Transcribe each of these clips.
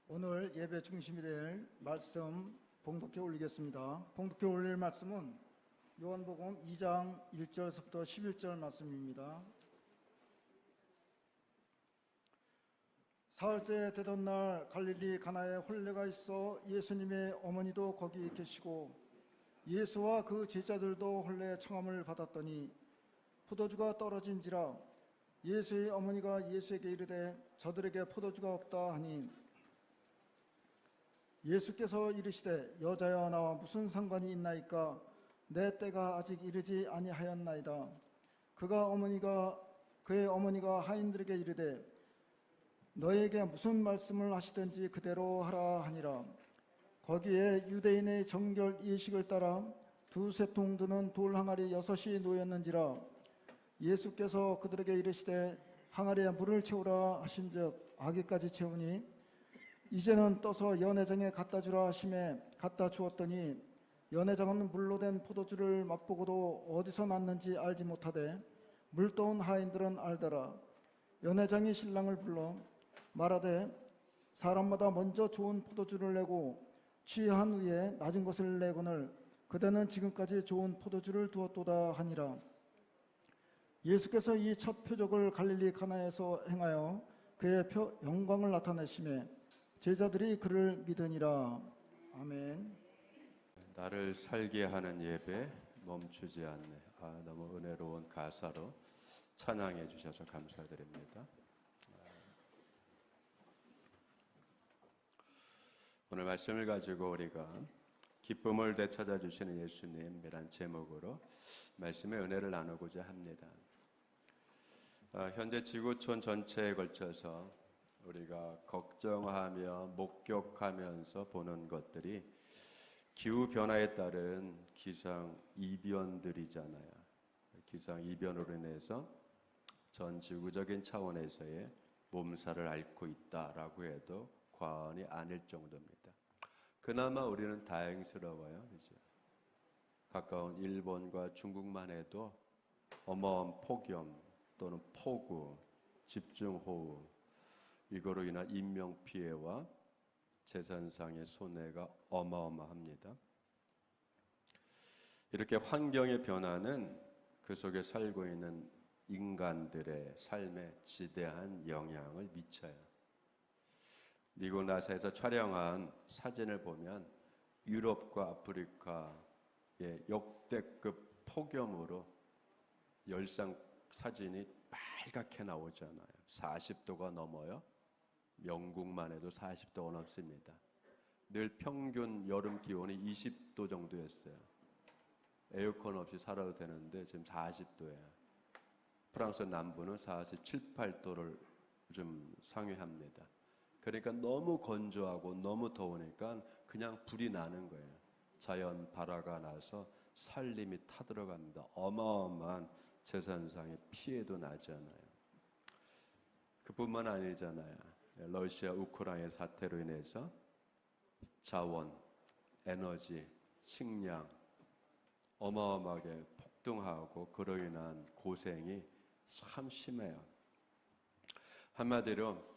오늘 예배 중심이 될 말씀 봉독해 올리겠습니다. 봉독해 올릴 말씀은 요한복음 2장 1절부터 11절 말씀입니다. 사흘째 되던 날 갈릴리 가나에 혼례가 있어 예수님의 어머니도 거기 계시고 예수와 그 제자들도 혼례 청함을 받았더니 포도주가 떨어진지라 예수의 어머니가 예수에게 이르되 저들에게 포도주가 없다 하니 예수께서 이르시되 여자여 나와 무슨 상관이 있나이까 내 때가 아직 이르지 아니하였나이다. 그의 어머니가 하인들에게 이르되 너에게 무슨 말씀을 하시든지 그대로 하라 하니라. 거기에 유대인의 정결 예식을 따라 두세 통 드는 돌 항아리 6이 놓였는지라. 예수께서 그들에게 이르시되 항아리에 물을 채우라 하신즉 아기까지 채우니 이제는 떠서 연회장에 갖다 주라 하심에 갖다 주었더니 연회장은 물로 된 포도주를 맛보고도 어디서 났는지 알지 못하되 물 떠온 하인들은 알더라. 연회장이 신랑을 불러 말하되 사람마다 먼저 좋은 포도주를 내고 취한 후에 낮은 것을 내거늘 그대는 지금까지 좋은 포도주를 두었도다 하니라. 예수께서 이 첫 표적을 갈릴리 가나에서 행하여 그의 영광을 나타내심에 제자들이 그를 믿으니라. 아멘. 나를 살게 하는 예배 멈추지 않네. 너무 은혜로운 가사로 찬양해 주셔서 감사드립니다. 오늘 말씀을 가지고 우리가 기쁨을 되찾아 주시는 예수님이란 제목으로 말씀의 은혜를 나누고자 합니다. 현재 지구촌 전체에 걸쳐서 우리가 걱정하며 목격하면서 보는 것들이 기후변화에 따른 기상이변들이잖아요. 기상이변으로 인해서 전 지구적인 차원에서의 몸살을 앓고 있다라고 해도 과언이 아닐 정도입니다. 그나마 우리는 다행스러워요. 그죠? 가까운 일본과 중국만 해도 어마어마한 폭염 또는 폭우, 집중호우 이거로 인한 인명피해와 재산상의 손해가 어마어마합니다. 이렇게 환경의 변화는 그 속에 살고 있는 인간들의 삶에 지대한 영향을 미쳐요. 미국 나사에서 촬영한 사진을 보면 유럽과 아프리카의 역대급 폭염으로 열상 사진이 빨갛게 나오잖아요. 40도가 넘어요. 영국만 해도 40도가 넘습니다. 늘 평균 여름 기온이 20도 정도였어요. 에어컨 없이 살아도 되는데 지금 40도예요. 프랑스 남부는 47, 8도를 좀 상회합니다. 그러니까 너무 건조하고 너무 더우니까 그냥 불이 나는 거예요. 자연 발화가 나서 산림이 타들어갑니다. 어마어마한 재산상의 피해도 나잖아요. 그뿐만 아니잖아요. 러시아 우크라이나 사태로 인해서 자원, 에너지, 식량 어마어마하게 폭등하고 그로 인한 고생이 참 심해요. 한마디로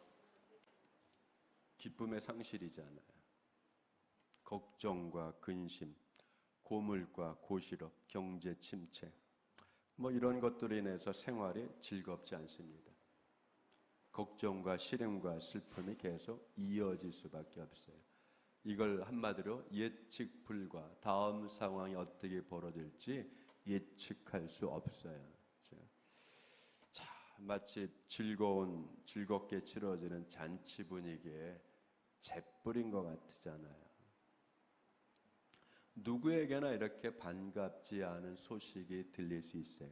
기쁨의 상실이잖아요. 걱정과 근심, 고물과 고실업, 경제 침체 이런 것들로 인해서 생활이 즐겁지 않습니다. 걱정과 시름과 슬픔이 계속 이어질 수밖에 없어요. 이걸 한마디로 예측 불가, 다음 상황이 어떻게 벌어질지 예측할 수 없어요. 자, 마치 즐겁게 치러지는 잔치 분위기에 재뿌린 것 같잖아요. 누구에게나 이렇게 반갑지 않은 소식이 들릴 수 있어요.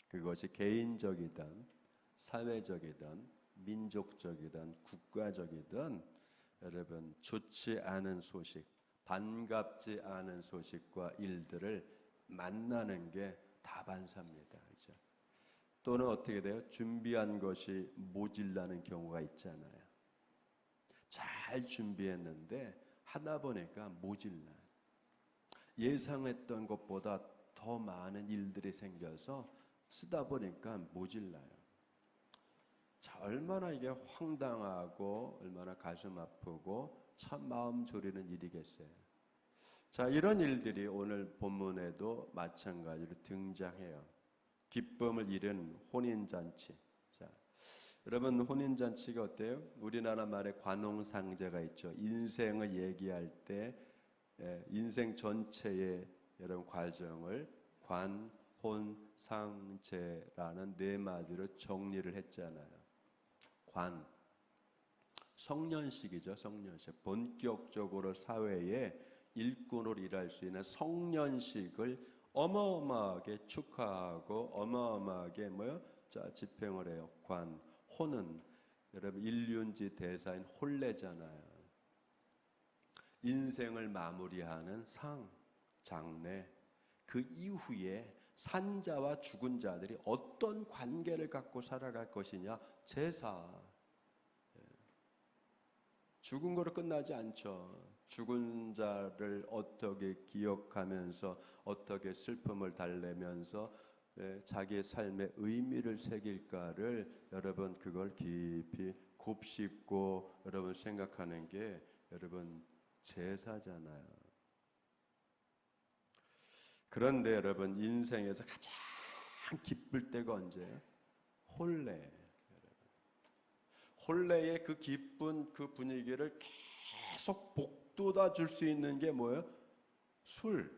그것이 개인적이든 사회적이든 민족적이든 국가적이든 여러분 좋지 않은 소식, 반갑지 않은 소식과 일들을 만나는 게 다반사입니다. 그죠? 또는 어떻게 돼요? 준비한 것이 모질라는 경우가 있잖아요. 잘 준비했는데 하다 보니까 모질라요. 예상했던 것보다 더 많은 일들이 생겨서 쓰다 보니까 모질라요. 자, 자, 얼마나 이게 황당하고 얼마나 가슴 아프고 참 마음 졸이는 일이겠어요. 자, 이런 일들이 오늘 본문에도 마찬가지로 등장해요. 기쁨을 잃은 혼인잔치. 자, 여러분, 혼인잔치가 어때요? 우리나라 말에 관홍상제가 있죠. 인생을 얘기할 때 인생 전체의 여러분 과정을 관, 혼, 상, 제라는 네 마디로 정리를 했잖아요. 관, 성년식이죠. 성년식. 본격적으로 사회에 일꾼으로 일할 수 있는 성년식을 어마어마하게 축하하고 어마어마하게 자, 집행을 해요. 관, 혼은 여러분 일륜지 대사인 혼례잖아요. 인생을 마무리하는 상, 장례, 그 이후에 산자와 죽은 자들이 어떤 관계를 갖고 살아갈 것이냐, 제사. 죽은 거로 끝나지 않죠. 죽은 자를 어떻게 기억하면서 어떻게 슬픔을 달래면서 자기의 삶의 의미를 새길까를 여러분 그걸 깊이 곱씹고 여러분 생각하는 게 여러분 제사잖아요. 그런데 여러분 인생에서 가장 기쁠 때가 언제예요? 혼례. 혼례의 그 기쁜 그 분위기를 계속 복돋아 줄 수 있는 게 뭐예요? 술,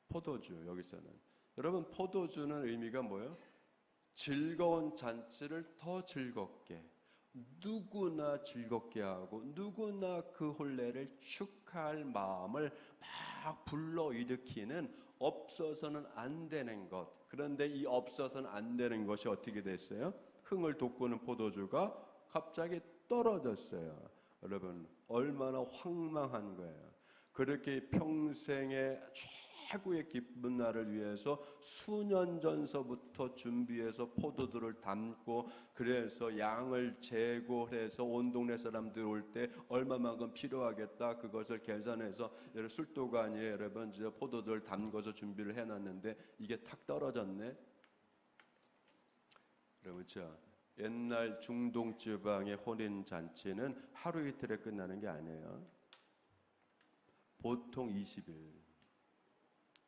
포도주. 여기서는 여러분 포도주는 의미가 뭐예요? 즐거운 잔치를 더 즐겁게, 누구나 즐겁게 하고 누구나 그 혼례를 축하할 마음을 막 불러일으키는 없어서는 안 되는 것. 그런데 이 없어서는 안 되는 것이 어떻게 됐어요? 흥을 돋구는 포도주가 갑자기 떨어졌어요. 여러분 얼마나 황망한 거예요. 그렇게 평생의 최고의 기쁜 날을 위해서 수년 전서부터 준비해서 포도들을 담고 그래서 양을 재고해서 온 동네 사람들 올 때 얼마만큼 필요하겠다 그것을 계산해서 술도가니에 여러분 포도들 담궈서 준비를 해놨는데 이게 탁 떨어졌네. 여러분 옛날 중동 지방의 혼인 잔치는 하루 이틀에 끝나는 게 아니에요. 보통 20일,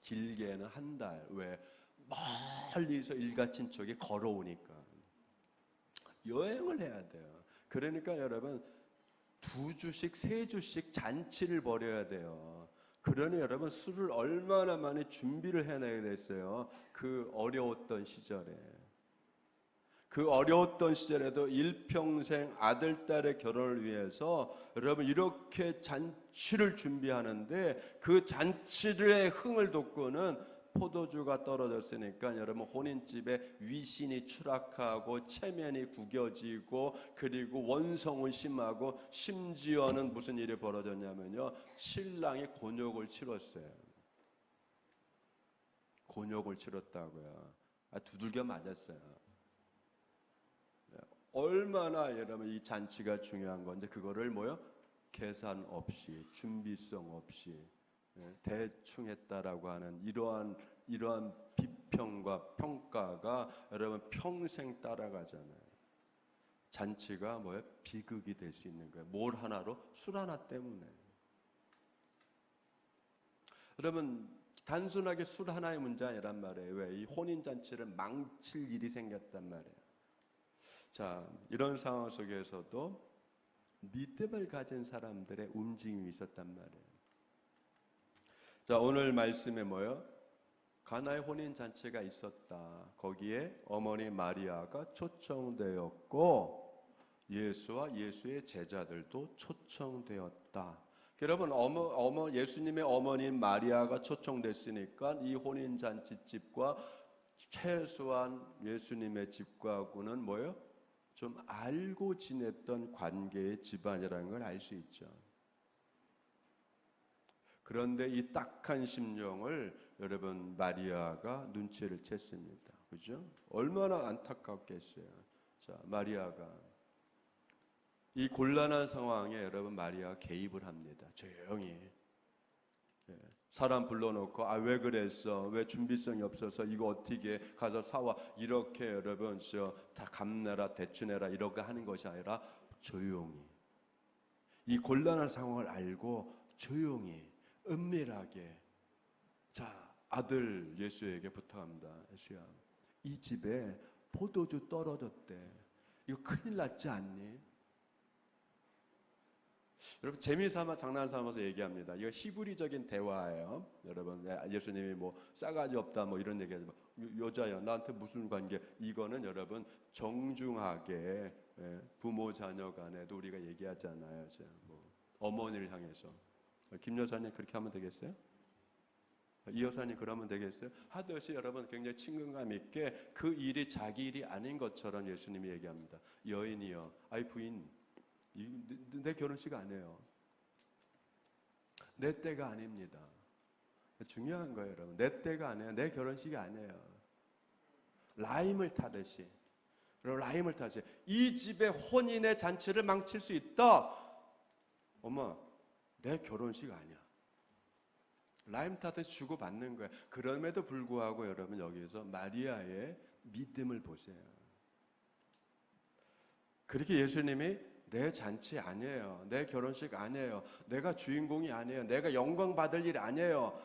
길게는 한 달. 왜? 멀리서 일가친척이 걸어오니까 여행을 해야 돼요. 그러니까 여러분 2주씩 3주씩 잔치를 벌여야 돼요. 그러니 여러분 술을 얼마나 많이 준비를 해내야 됐어요. 그 어려웠던 시절에. 그 어려웠던 시절에도 일평생 아들, 딸의 결혼을 위해서 여러분 이렇게 잔치를 준비하는데 그 잔치의 흥을 돋구는 포도주가 떨어졌으니까 여러분 혼인집에 위신이 추락하고 체면이 구겨지고 그리고 원성은 심하고 심지어는 무슨 일이 벌어졌냐면요. 신랑이 곤욕을 치렀어요. 곤욕을 치렀다고요. 두들겨 맞았어요. 얼마나 여러분 이 잔치가 중요한 건데 그거를 계산 없이 준비성 없이 대충 했다라고 하는 이러한 비평과 평가가 여러분 평생 따라가잖아요. 잔치가 비극이 될 수 있는 거예요. 뭘 하나로? 술 하나 때문에. 여러분 단순하게 술 하나의 문제 아니란 말이에요. 왜? 이 혼인 잔치를 망칠 일이 생겼단 말이에요. 자, 이런 상황 속에서도 믿음을 가진 사람들의 움직임이 있었단 말이에요. 자, 오늘 말씀에 가나의 혼인 잔치가 있었다. 거기에 어머니 마리아가 초청되었고 예수와 예수의 제자들도 초청되었다. 여러분 예수님의 어머니인 마리아가 초청됐으니까 이 혼인 잔치집과 최소한 예수님의 집과는 좀 알고 지냈던 관계의 집안이라는 걸 알 수 있죠. 그런데 이 딱한 심령을 여러분 마리아가 눈치를 챘습니다. 그죠? 얼마나 안타깝겠어요. 자, 마리아가 이 곤란한 상황에 여러분 마리아가 개입을 합니다. 조용히. 사람 불러놓고 왜 그랬어? 왜 준비성이 없어서 이거 어떻게 가서 사와? 이렇게 여러분 다 갚내라 대추내라 이렇게 하는 것이 아니라 조용히 이 곤란한 상황을 알고 조용히 은밀하게 자 아들 예수에게 부탁합니다. 예수야 이 집에 포도주 떨어졌대. 이거 큰일 났지 않니? 여러분 재미삼아 장난삼아서 얘기합니다. 이거 히브리적인 대화예요. 여러분 예수님이 뭐 싸가지 없다 뭐 이런 얘기하지 마. 여자야 나한테 무슨 관계? 이거는 여러분 정중하게 부모 자녀 간에도 우리가 얘기하잖아요. 뭐 어머니를 향해서 김 여사님 그렇게 하면 되겠어요? 이 여사님 그러면 되겠어요? 하듯이 여러분 굉장히 친근감 있게 그 일이 자기 일이 아닌 것처럼 예수님이 얘기합니다. 여인이여, 아이 부인, 내 결혼식 안 해요. 내 때가 아닙니다. 중요한 거예요, 여러분. 내 때가 아니에요. 내 결혼식이 아니에요. 라임을 타듯이, 여러분 라임을 타듯이 이 집의 혼인의 잔치를 망칠 수 있다. 엄마, 내 결혼식 아니야. 라임 타듯이 주고받는 거예요. 그럼에도 불구하고 여러분 여기서 마리아의 믿음을 보세요. 그렇게 예수님이 내 잔치 아니에요. 내 결혼식 아니에요. 내가 주인공이 아니에요. 내가 영광 받을 일 아니에요.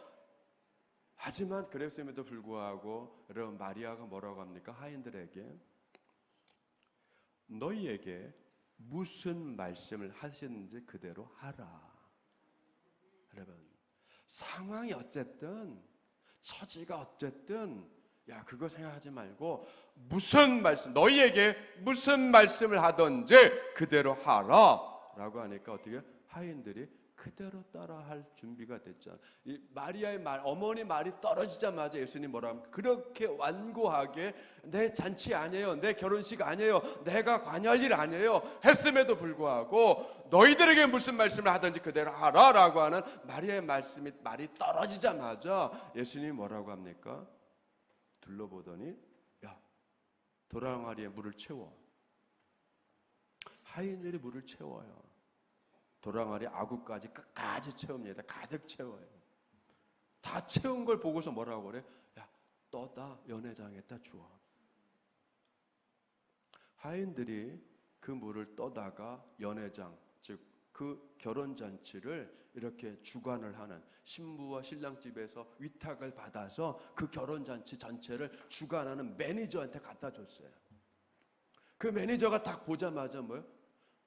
하지만 그랬음에도 불구하고 여러분 마리아가 뭐라고 합니까? 하인들에게 너희에게 무슨 말씀을 하시는지 그대로 하라. 여러분 상황이 어쨌든 처지가 어쨌든 야 그거 생각하지 말고 무슨 말씀 너희에게 무슨 말씀을 하든지 그대로 하라 라고 하니까 어떻게 하인들이 그대로 따라할 준비가 됐잖아. 이 마리아의 말 어머니 말이 떨어지자마자 예수님 뭐라 합니까? 그렇게 완고하게 내 잔치 아니에요. 내 결혼식 아니에요. 내가 관여할 일 아니에요. 했음에도 불구하고 너희들에게 무슨 말씀을 하든지 그대로 하라 라고 하는 마리아의 말이 떨어지자마자 예수님이 뭐라고 합니까? 둘러보더니 야 도랑아리에 물을 채워. 하인들이 물을 채워요. 도랑아리 아구까지 끝까지 채웁니다. 가득 채워요. 다 채운 걸 보고서 뭐라고 그래? 야 떠다 연회장에다 주워. 하인들이 그 물을 떠다가 연회장 즉 그 결혼잔치를 이렇게 주관을 하는 신부와 신랑 집에서 위탁을 받아서 그 결혼잔치 전체를 주관하는 매니저한테 갖다 줬어요. 그 매니저가 딱 보자마자 뭐요?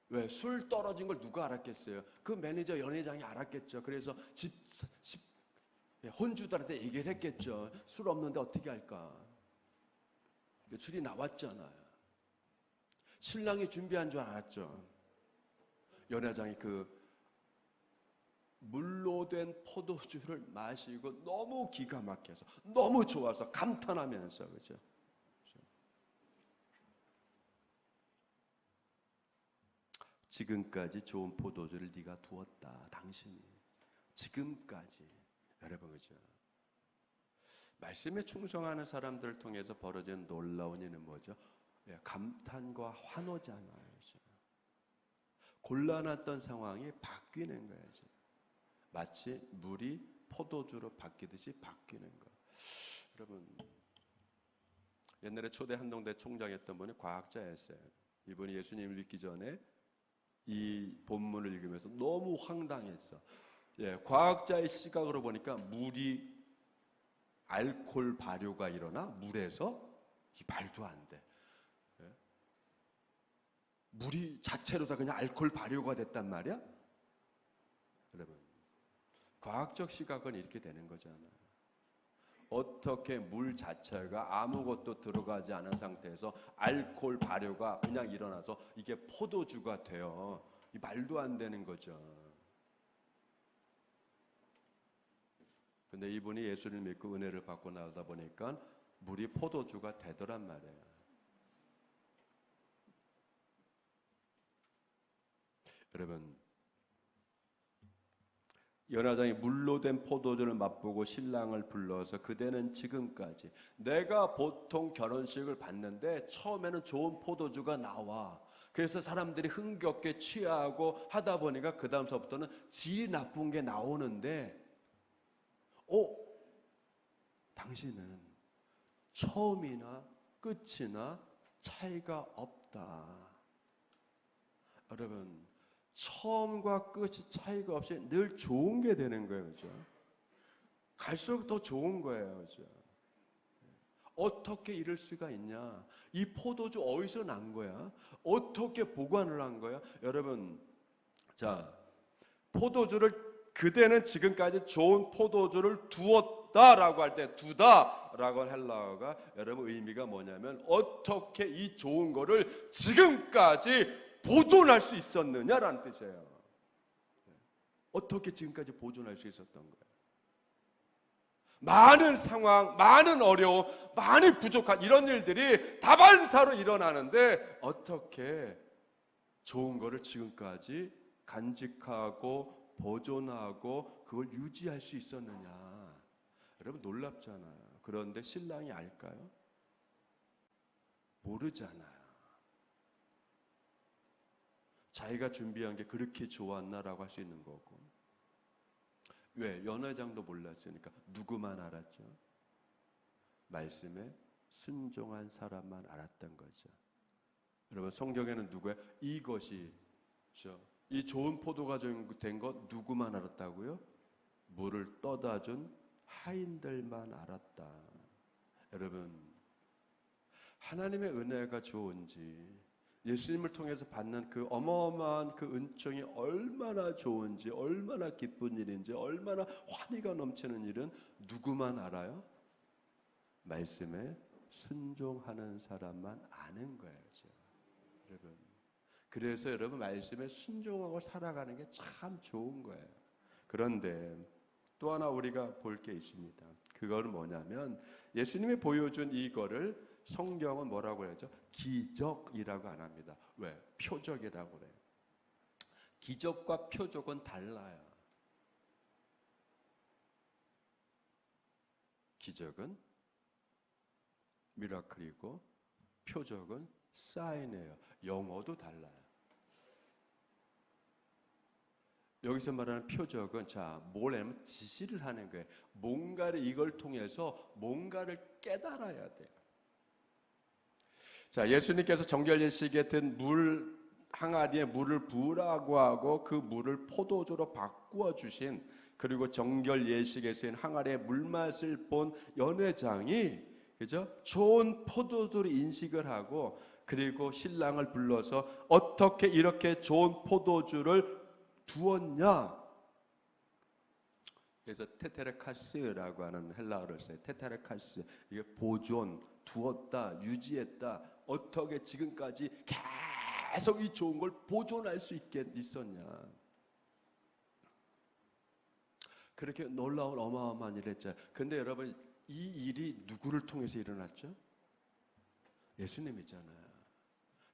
왜? 술 떨어진 걸 누가 알았겠어요? 그 매니저 연회장이 알았겠죠. 그래서 혼주들한테 얘기를 했겠죠. 술 없는데 어떻게 할까? 술이 나왔잖아요. 신랑이 준비한 줄 알았죠. 연회장이 그 물로 된 포도주를 마시고 너무 기가 막혀서 너무 좋아서 감탄하면서 그렇죠. 지금까지 좋은 포도주를 네가 두었다. 당신이 지금까지 여러분 그죠? 말씀에 충성하는 사람들을 통해서 벌어진 놀라운 일은 뭐죠? 감탄과 환호잖아요. 그죠? 곤란했던 상황이 바뀌는 거예요. 마치 물이 포도주로 바뀌듯이 바뀌는 거. 여러분 옛날에 초대 한동대 총장했던 분이 과학자였어요. 이분이 예수님을 믿기 전에 이 본문을 읽으면서 너무 황당했어. 과학자의 시각으로 보니까 물이 알코올 발효가 일어나 물에서 말도 안 돼. 물이 자체로 다 그냥 알코올 발효가 됐단 말이야. 여러분 과학적 시각은 이렇게 되는 거잖아요. 어떻게 물 자체가 아무것도 들어가지 않은 상태에서 알코올 발효가 그냥 일어나서 이게 포도주가 돼요. 이 말도 안 되는 거죠. 근데 이분이 예수를 믿고 은혜를 받고 나오다 보니까 물이 포도주가 되더란 말이에요. 여러분 연회장이 물로 된 포도주를 맛보고 신랑을 불러서 그대는 지금까지 내가 보통 결혼식을 봤는데 처음에는 좋은 포도주가 나와. 그래서 사람들이 흥겹게 취하고 하다 보니까 그 다음서부터는 질이 나쁜 게 나오는데 당신은 처음이나 끝이나 차이가 없다. 여러분, 처음과 끝이 차이가 없이 늘 좋은 게 되는 거예요. 그죠? 갈수록 더 좋은 거예요. 그죠? 어떻게 이럴 수가 있냐? 이 포도주 어디서 난 거야? 어떻게 보관을 한 거야? 여러분, 자, 포도주를 그대는 지금까지 좋은 포도주를 두었다라고 할 때 두다라고 할 헬라어가 여러분 의미가 뭐냐면 어떻게 이 좋은 거를 지금까지 보존할 수 있었느냐라는 뜻이에요. 어떻게 지금까지 보존할 수 있었던 거예요? 많은 상황, 많은 어려움, 많이 부족한 이런 일들이 다반사로 일어나는데 어떻게 좋은 거를 지금까지 간직하고 보존하고 그걸 유지할 수 있었느냐? 여러분 놀랍잖아요. 그런데 신랑이 알까요? 모르잖아요. 자기가 준비한 게 그렇게 좋았나라고 할 수 있는 거고. 왜? 연회장도 몰랐으니까 누구만 알았죠? 말씀에 순종한 사람만 알았던 거죠. 여러분 성경에는 누구예요? 이것이 이 좋은 포도가 된 것 누구만 알았다고요? 물을 떠다 준 하인들만 알았다. 여러분 하나님의 은혜가 좋은지 예수님을 통해서 받는 그 어마어마한 그 은총이 얼마나 좋은지 얼마나 기쁜 일인지 얼마나 환희가 넘치는 일은 누구만 알아요? 말씀에 순종하는 사람만 아는 거예요. 여러분 그래서 여러분 말씀에 순종하고 살아가는 게 참 좋은 거예요. 그런데 또 하나 우리가 볼 게 있습니다. 그거는 뭐냐면 예수님이 보여준 이거를 성경은 뭐라고 하죠? 기적이라고 안 합니다. 왜? 표적이라고 그래요. 기적과 표적은 달라요. 기적은 미라클이고 표적은 사인이에요. 영어도 달라요. 여기서 말하는 표적은 뭘 하면 지시를 하는 거예요. 뭔가를 이걸 통해서 뭔가를 깨달아야 돼요. 예수님께서 정결 예식에 든 물 항아리에 물을 부으라고 하고 그 물을 포도주로 바꾸어 주신 그리고 정결 예식에 쓰인 항아리에 물맛을 본 연회장이 그죠? 좋은 포도주를 인식을 하고 그리고 신랑을 불러서 어떻게 이렇게 좋은 포도주를 두었냐? 그래서 테테레카스라고 하는 헬라어를 써요. 테테레카스 이게 보존, 두었다, 유지했다. 어떻게 지금까지 계속 이 좋은 걸 보존할 수 있었냐? 그렇게 놀라운 어마어마한 일을 했잖아요. 근데 여러분 이 일이 누구를 통해서 일어났죠? 예수님이잖아요.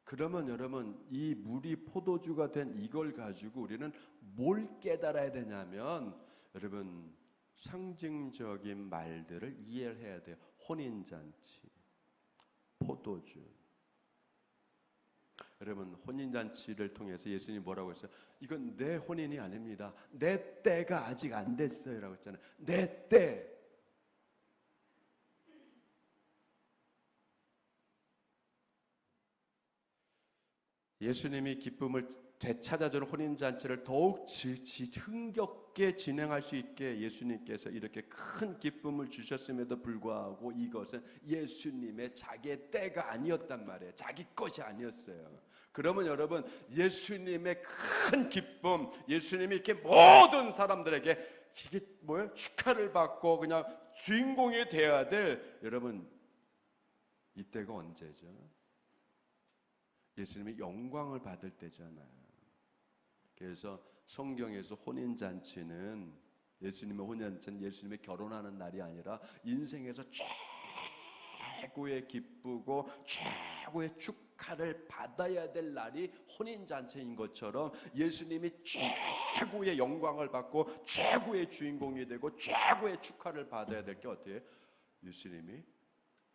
그러면 여러분 이 물이 포도주가 된 이걸 가지고 우리는 뭘 깨달아야 되냐면 여러분 상징적인 말들을 이해를 해야 돼요. 혼인잔치, 포도주. 여러분 혼인잔치를 통해서 예수님이 뭐라고 했어요? 이건 내 혼인이 아닙니다. 내 때가 아직 안 됐어요 라고 했잖아요. 내 때. 예수님이 기쁨을 되찾아주는 혼인잔치를 더욱 흥겹게 진행할 수 있게 예수님께서 이렇게 큰 기쁨을 주셨음에도 불구하고 이것은 예수님의 자기의 때가 아니었단 말이에요. 자기 것이 아니었어요. 그러면 여러분 예수님의 큰 기쁨, 예수님이 이렇게 모든 사람들에게 이게 뭐예요? 축하를 받고 그냥 주인공이 되어야 될 여러분 이때가 언제죠? 예수님이 영광을 받을 때잖아요. 그래서 성경에서 혼인잔치는 예수님의 혼인잔치는 예수님의 결혼하는 날이 아니라 인생에서 최고의 기쁘고 최고의 축하를 받아야 될 날이 혼인잔치인 것처럼 예수님이 최고의 영광을 받고 최고의 주인공이 되고 최고의 축하를 받아야 될 게 어때요? 예수님이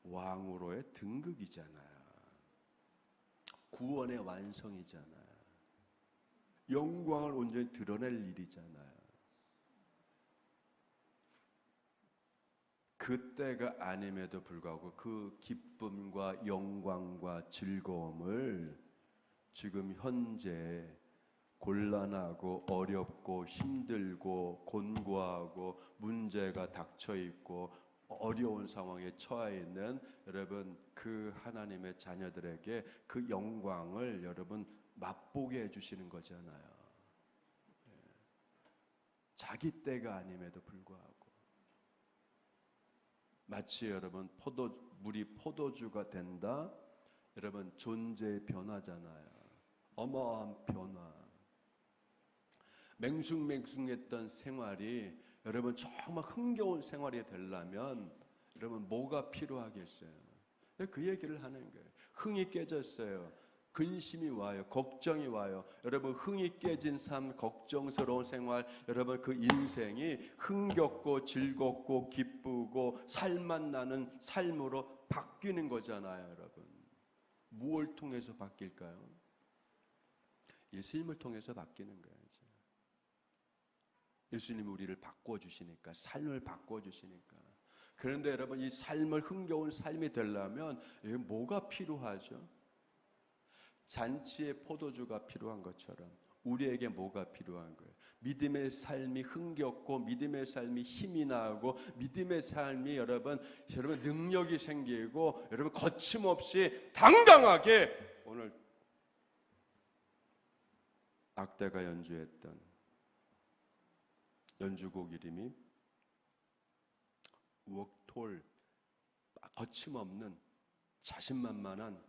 왕으로의 등극이잖아요. 구원의 완성이잖아요. 영광을 온전히 드러낼 일이잖아요. 그때가 아님에도 불구하고 그 기쁨과 영광과 즐거움을 지금 현재 곤란하고 어렵고 힘들고 곤고하고 문제가 닥쳐 있고 어려운 상황에 처해 있는 여러분 그 하나님의 자녀들에게 그 영광을 여러분 맛보게 해주시는 거잖아요. 자기 때가 아님에도 불구하고 마치 여러분 물이 포도주가 된다. 여러분 존재의 변화잖아요. 어마어마한 변화. 맹숭맹숭했던 생활이 여러분 정말 흥겨운 생활이 되려면 여러분 뭐가 필요하겠어요? 그 얘기를 하는 거예요. 흥이 깨졌어요. 근심이 와요. 걱정이 와요. 여러분 흥이 깨진 삶, 걱정스러운 생활, 여러분 그 인생이 흥겹고 즐겁고 기쁘고 살맛 나는 삶으로 바뀌는 거잖아요. 여러분 무엇을 통해서 바뀔까요? 예수님을 통해서 바뀌는 거예요. 예수님이 우리를 바꿔주시니까, 삶을 바꿔주시니까. 그런데 여러분 이 삶을 흥겨운 삶이 되려면 이게 뭐가 필요하죠? 잔치의 포도주가 필요한 것처럼 우리에게 뭐가 필요한 거예요? 믿음의 삶이 흥겹고 믿음의 삶이 힘이 나고 믿음의 삶이 여러분 능력이 생기고 여러분 거침없이 당당하게 오늘 악대가 연주했던 연주곡 이름이 웍톨, 거침없는 자신만만한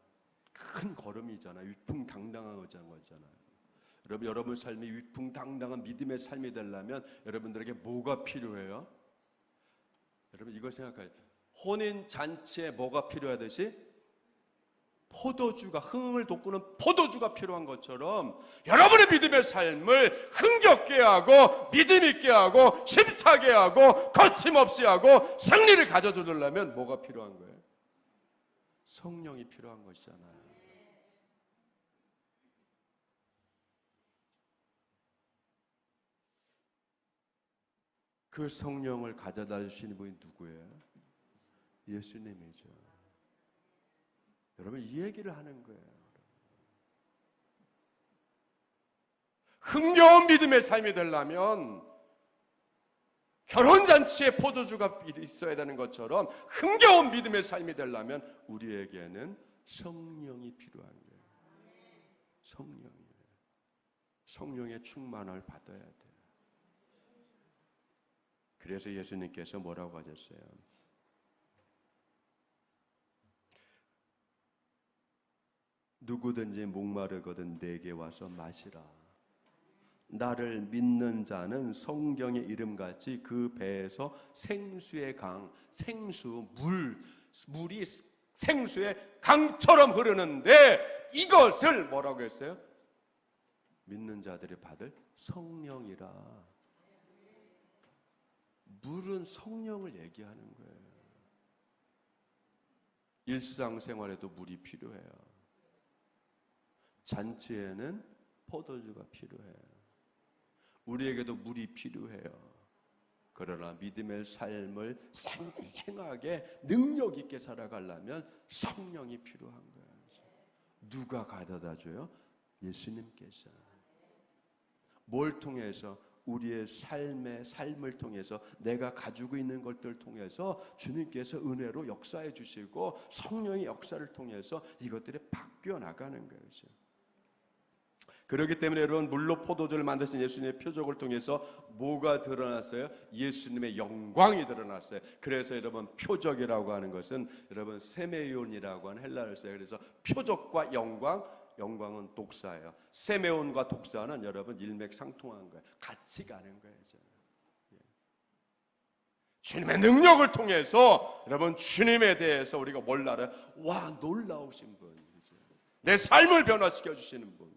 큰 걸음이잖아요. 위풍당당한 거잖아요. 여러분 삶이 위풍당당한 믿음의 삶이 되려면 여러분들에게 뭐가 필요해요? 여러분 이걸 생각해요. 혼인 잔치에 뭐가 필요하듯이 포도주가, 흥을 돋구는 포도주가 필요한 것처럼 여러분의 믿음의 삶을 흥겹게 하고 믿음 있게 하고 힘차게 하고 거침없이 하고 승리를 가져두려면 뭐가 필요한 거예요? 성령이 필요한 것이잖아요. 그 성령을 가져다 주시는 분이 누구예요? 예수님이죠. 여러분 이 얘기를 하는 거예요. 흥겨운 믿음의 삶이 되려면 결혼잔치에 포도주가 있어야 되는 것처럼 흥겨운 믿음의 삶이 되려면 우리에게는 성령이 필요한 거예요. 성령의 충만을 받아야 돼요. 그래서 예수님께서 뭐라고 하셨어요? 누구든지 목마르거든 내게 와서 마시라. 나를 믿는 자는 성경의 이름같이 그 배에서 생수의 강, 물이 생수의 강처럼 흐르는데 이것을 뭐라고 했어요? 믿는 자들이 받을 성령이라. 물은 성령을 얘기하는 거예요. 일상생활에도 물이 필요해요. 잔치에는 포도주가 필요해요. 우리에게도 물이 필요해요. 그러나 믿음의 삶을 생생하게 능력 있게 살아가려면 성령이 필요한 거예요. 누가 가져다 줘요? 예수님께서. 뭘 통해서? 우리의 삶을 통해서 내가 가지고 있는 것들을 통해서 주님께서 은혜로 역사해 주시고 성령의 역사를 통해서 이것들이 바뀌어 나가는 거예요. 그렇기 때문에 여러분 물로 포도주를 만드신 예수님의 표적을 통해서 뭐가 드러났어요? 예수님의 영광이 드러났어요. 그래서 여러분 표적이라고 하는 것은 여러분 세메온이라고 하는 헬라어를 써요. 그래서 표적과 영광은 독사예요. 세메온과 독사는 여러분 일맥상통한 거예요. 같이 가는 거예요. 주님의 능력을 통해서 여러분 주님에 대해서 우리가 뭘 알아요? 와 놀라우신 분, 내 삶을 변화시켜 주시는 분,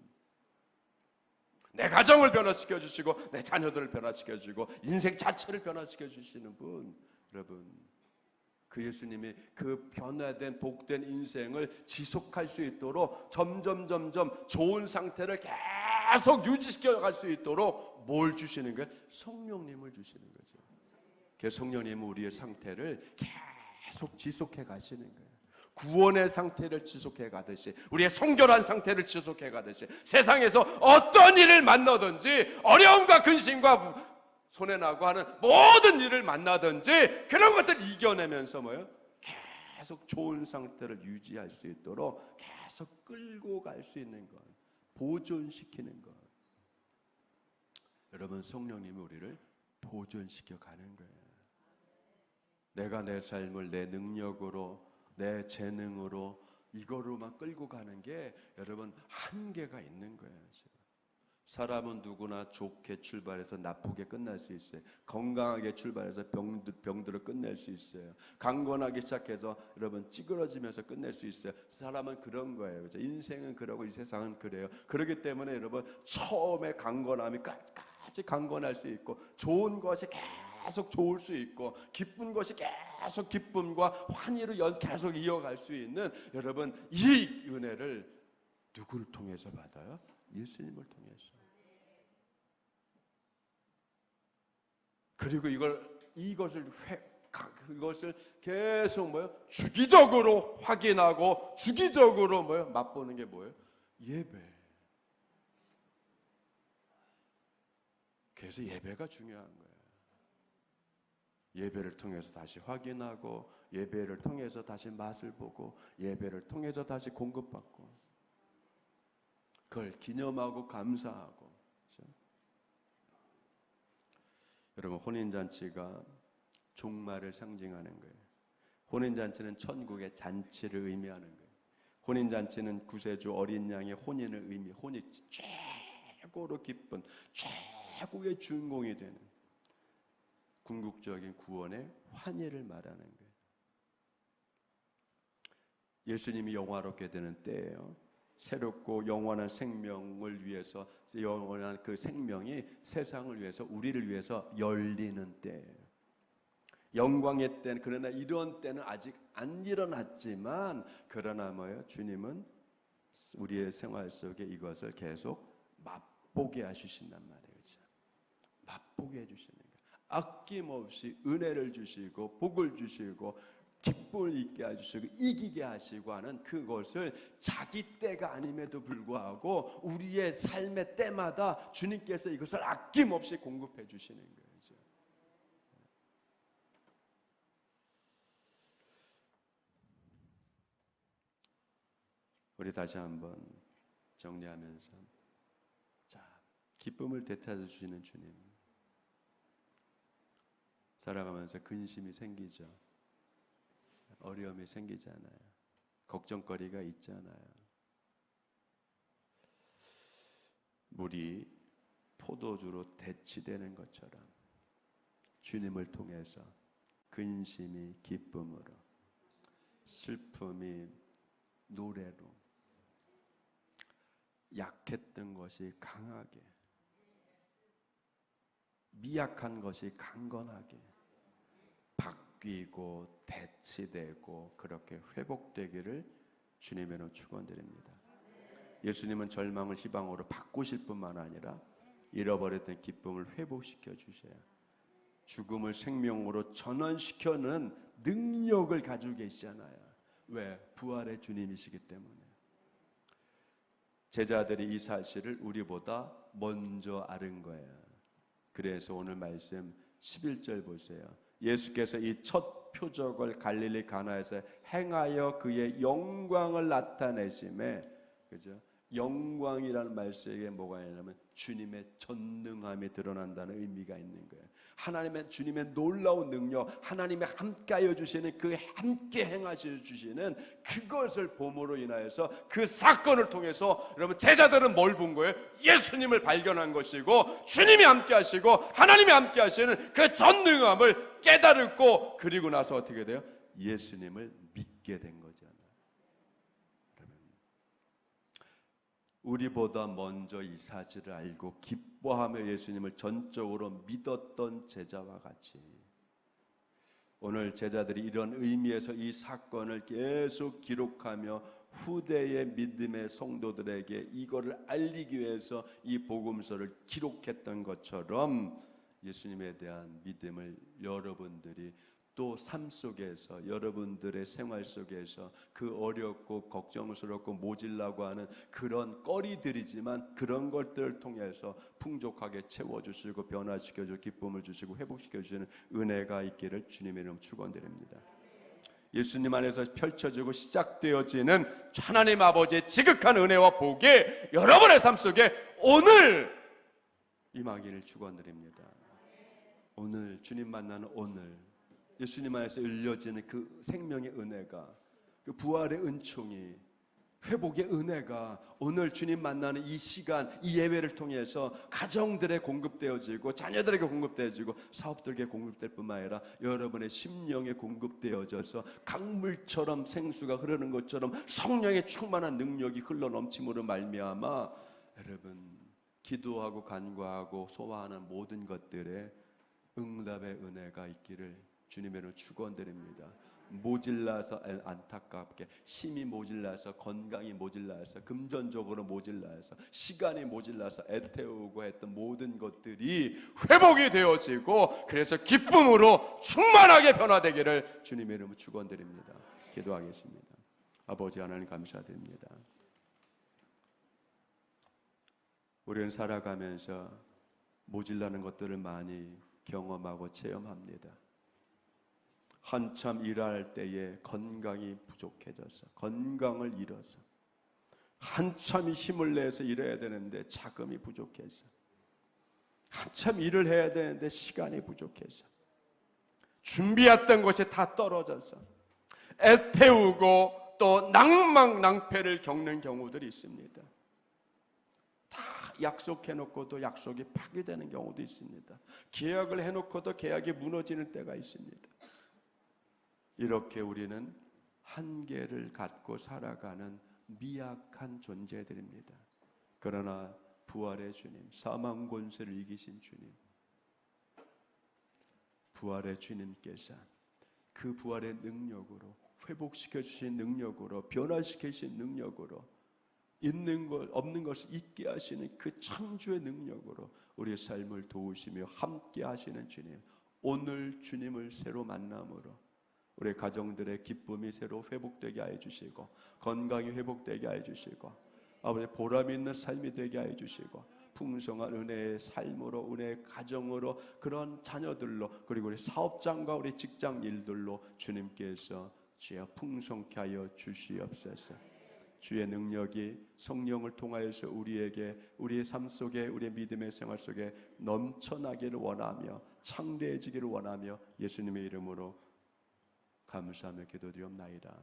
내 가정을 변화시켜 주시고 내 자녀들을 변화시켜 주시고 인생 자체를 변화시켜 주시는 분. 여러분 그 예수님이 그 변화된 복된 인생을 지속할 수 있도록 점점 좋은 상태를 계속 유지시켜 갈 수 있도록 뭘 주시는 거예요? 성령님을 주시는 거죠. 그 성령님은 우리의 상태를 계속 지속해 가시는 거예요. 구원의 상태를 지속해 가듯이, 우리의 성결한 상태를 지속해 가듯이, 세상에서 어떤 일을 만나든지 어려움과 근심과 손해나고 하는 모든 일을 만나든지 그런 것들을 이겨내면서 뭐예요? 계속 좋은 상태를 유지할 수 있도록 계속 끌고 갈 수 있는 것, 보존시키는 것. 여러분, 성령님이 우리를 보존시켜 가는 거예요. 내가 내 삶을 내 능력으로, 내 재능으로 이거로만 끌고 가는 게 여러분 한계가 있는 거예요. 사람은 누구나 좋게 출발해서 나쁘게 끝날 수 있어요. 건강하게 출발해서 병들어 끝낼 수 있어요. 강건하게 시작해서 여러분 찌그러지면서 끝낼 수 있어요. 사람은 그런 거예요. 그렇죠? 인생은 그러고 이 세상은 그래요. 그렇기 때문에 여러분 처음에 강건함이 끝까지 강건할 수 있고, 좋은 것이 계속 좋을 수 있고, 기쁜 것이 계속 기쁨과 환희로 계속 이어갈 수 있는 여러분 이 은혜를 누구를 통해서 받아요? 예수님을 통해서. 그리고 이것을 계속 뭐요? 주기적으로 확인하고 주기적으로 뭐요? 맛보는 게 뭐예요? 예배. 그래서 예배가 중요한 거예요. 예배를 통해서 다시 확인하고, 예배를 통해서 다시 맛을 보고, 예배를 통해서 다시 공급받고, 그걸 기념하고 감사하고. 그렇죠? 여러분, 혼인잔치가 종말을 상징하는 거예요. 혼인잔치는 천국의 잔치를 의미하는 거예요. 혼인잔치는 구세주 어린 양의 혼인을 혼이 최고로 기쁜, 최고의 주인공이 되는 궁극적인 구원의 환희를 말하는 거예요. 예수님이 영화롭게 되는 때예요. 새롭고 영원한 생명을 위해서, 영원한 그 생명이 세상을 위해서, 우리를 위해서 열리는 때예요. 영광의 때는, 그러나 이런 때는 아직 안 일어났지만, 그러나 뭐예요? 주님은 우리의 생활 속에 이것을 계속 맛보게 해주신단 말이에요. 그렇죠? 맛보게 해주시는 거예요. 아낌없이 은혜를 주시고 복을 주시고 기쁨을 있게 해주시고 이기게 하시고 하는 그것을 자기 때가 아님에도 불구하고 우리의 삶의 때마다 주님께서 이것을 아낌없이 공급해 주시는 거예요. 우리 다시 한번 정리하면서, 자, 기쁨을 되찾아 주시는 주님, 살아가면서 근심이 생기죠. 어려움이 생기잖아요. 걱정거리가 있잖아요. 물이 포도주로 대치되는 것처럼 주님을 통해서 근심이 기쁨으로, 슬픔이 노래로, 약했던 것이 강하게, 미약한 것이 강건하게 바뀌고 대치되고 그렇게 회복되기를 주님의 이름으로 축원드립니다. 예수님은 절망을 희망으로 바꾸실 뿐만 아니라 잃어버렸던 기쁨을 회복시켜 주셔야, 죽음을 생명으로 전환시켜는 능력을 가지고 계시잖아요. 왜? 부활의 주님이시기 때문에. 제자들이 이 사실을 우리보다 먼저 알은 거예요. 그래서 오늘 말씀 11절 보세요. 예수께서 이 첫 표적을 갈릴리 가나에서 행하여 그의 영광을 나타내심에, 그죠? 영광이라는 말 속에 뭐가 있냐면 주님의 전능함이 드러난다는 의미가 있는 거예요. 하나님의, 주님의 놀라운 능력, 하나님의 함께하여 주시는, 그 함께 행하셔 주시는 그것을 봄으로 인하여서, 그 사건을 통해서 여러분 제자들은 뭘 본 거예요? 예수님을 발견한 것이고, 주님이 함께하시고 하나님이 함께하시는 그 전능함을 깨달았고, 그리고 나서 어떻게 돼요? 예수님을 믿게 된 거잖아요. 우리보다 먼저 이 사실을 알고 기뻐하며 예수님을 전적으로 믿었던 제자와 같이, 오늘 제자들이 이런 의미에서 이 사건을 계속 기록하며 후대의 믿음의 성도들에게 이거를 알리기 위해서 이 복음서를 기록했던 것처럼, 예수님에 대한 믿음을 여러분들이 또 삶 속에서 여러분들의 생활 속에서 그 어렵고 걱정스럽고 모질라고 하는 그런 거리들이지만 그런 것들을 통해서 풍족하게 채워주시고 변화시켜주고 기쁨을 주시고 회복시켜주시는 은혜가 있기를 주님의 이름 축원드립니다. 예수님 안에서 펼쳐지고 시작되어지는 하나님 아버지의 지극한 은혜와 복이 여러분의 삶 속에 오늘 임하기를 축원드립니다. 오늘 주님 만나는 오늘 예수님 안에서 흘려지는 그 생명의 은혜가, 그 부활의 은총이, 회복의 은혜가 오늘 주님 만나는 이 시간, 이 예배를 통해서 가정들에 공급되어지고 자녀들에게 공급되어지고 사업들에게 공급될 뿐만 아니라 여러분의 심령에 공급되어져서 강물처럼 생수가 흐르는 것처럼 성령의 충만한 능력이 흘러넘침으로 말미암아 여러분 기도하고 간구하고 소화하는 모든 것들에 응답의 은혜가 있기를 주님의 이름으로 축원드립니다. 모질라서 안타깝게 힘이 모질라서 건강이 모질라서 금전적으로 모질라서 시간이 모질라서 애태우고 했던 모든 것들이 회복이 되어지고 그래서 기쁨으로 충만하게 변화되기를 주님의 이름으로 축원드립니다. 기도하겠습니다. 아버지 하나님 감사드립니다. 우리는 살아가면서 모질라는 것들을 많이 경험하고 체험합니다. 한참 일할 때에 건강이 부족해져서 건강을 잃어서 한참 힘을 내서 일해야 되는데 자금이 부족해서 한참 일을 해야 되는데 시간이 부족해서 준비했던 것이 다 떨어져서 애태우고 또 낭망낭패를 겪는 경우들이 있습니다. 다 약속해놓고도 약속이 파기되는 경우도 있습니다. 계약을 해놓고도 계약이 무너지는 때가 있습니다. 이렇게 우리는 한계를 갖고 살아가는 미약한 존재들입니다. 그러나 부활의 주님, 사망 권세를 이기신 주님, 부활의 주님께서 그 부활의 능력으로 회복시켜 주신 능력으로 변화시켜 주신 능력으로 있는 것 없는 것을 있게 하시는 그 창조의 능력으로 우리의 삶을 도우시며 함께 하시는 주님, 오늘 주님을 새로 만남으로 우리 가정들의 기쁨이 새로 회복되게 하여 주시고 건강이 회복되게 하여 주시고 아버지 보람 있는 삶이 되게 하여 주시고 풍성한 은혜의 삶으로 은혜의 가정으로 그런 자녀들로 그리고 우리 사업장과 우리 직장 일들로 주님께서 주여 풍성케 하여 주시옵소서. 주의 능력이 성령을 통하여서 우리에게 우리의 삶 속에 우리의 믿음의 생활 속에 넘쳐나기를 원하며 창대해지기를 원하며 예수님의 이름으로 감사하며 기도드리옵나이다.